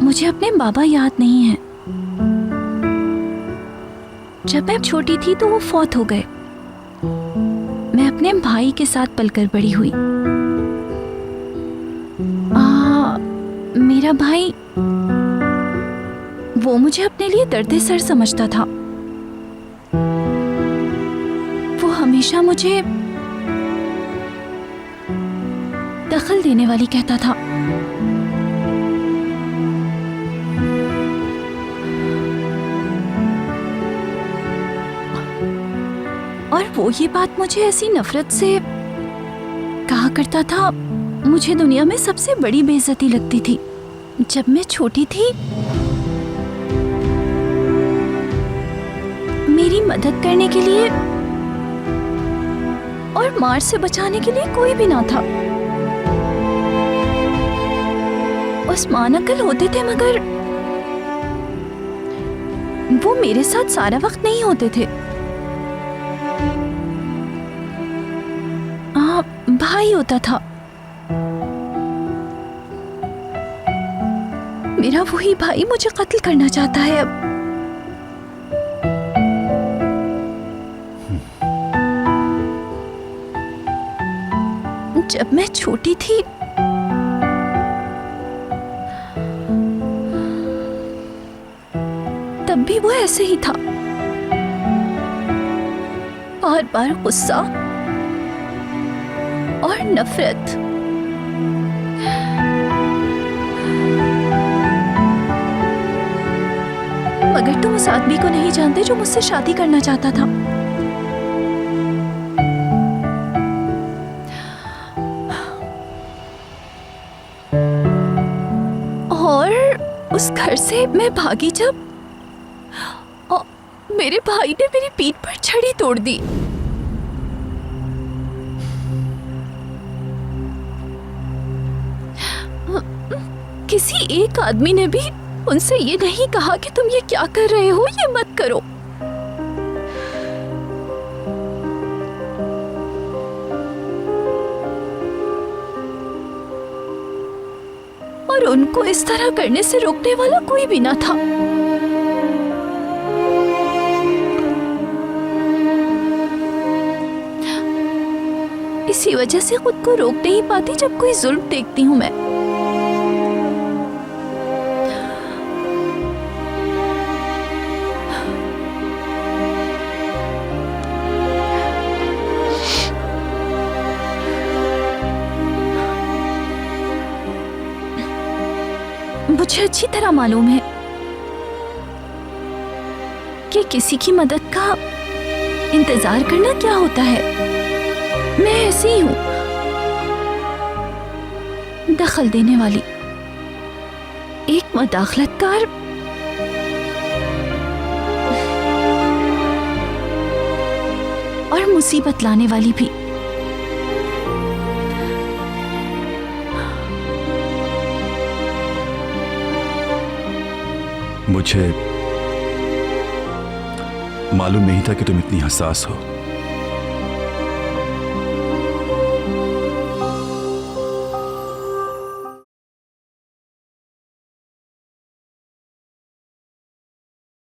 मुझे अपने बाबा याद नहीं है। जब मैं छोटी थी तो वो फौत हो गए। मैं अपने भाई के साथ पलकर बड़ी हुई। मेरा भाई, वो मुझे अपने लिए दर्द सर समझता था। वो हमेशा मुझे दखल देने वाली कहता था। और वो ये बात मुझे ऐसी नफरत से कहा करता था, मुझे दुनिया में सबसे बड़ी बेइज्जती लगती थी। जब मैं छोटी थी, मेरी मदद करने के लिए और मार से बचाने के लिए कोई भी ना था। उस्मान अंकल होते थे, मगर वो मेरे साथ सारा वक्त नहीं होते थे। भाई होता था, मेरा वही भाई मुझे कत्ल करना चाहता है अब। जब मैं छोटी थी, तब भी वो ऐसे ही था। बार बार गुस्सा और नफरत। मगर तुम उस आदमी को नहीं जानते जो मुझसे शादी करना चाहता था। और उस घर से मैं भागी जब मेरे भाई ने मेरी पीठ पर छड़ी तोड़ दी। किसी एक आदमी ने भी उनसे ये नहीं कहा कि तुम ये क्या कर रहे हो, ये मत करो। और उनको इस तरह करने से रोकने वाला कोई भी ना था। इसी वजह से खुद को रोक नहीं पाती जब कोई जुल्म देखती हूँ मैं। मुझे अच्छी तरह मालूम है कि किसी की मदद का इंतजार करना क्या होता है। मैं ऐसी ही हूं, दखल देने वाली, एक मुदाखलतकार। और मुसीबत लाने वाली भी। मुझे मालूम नहीं था कि तुम इतनी हसास हो।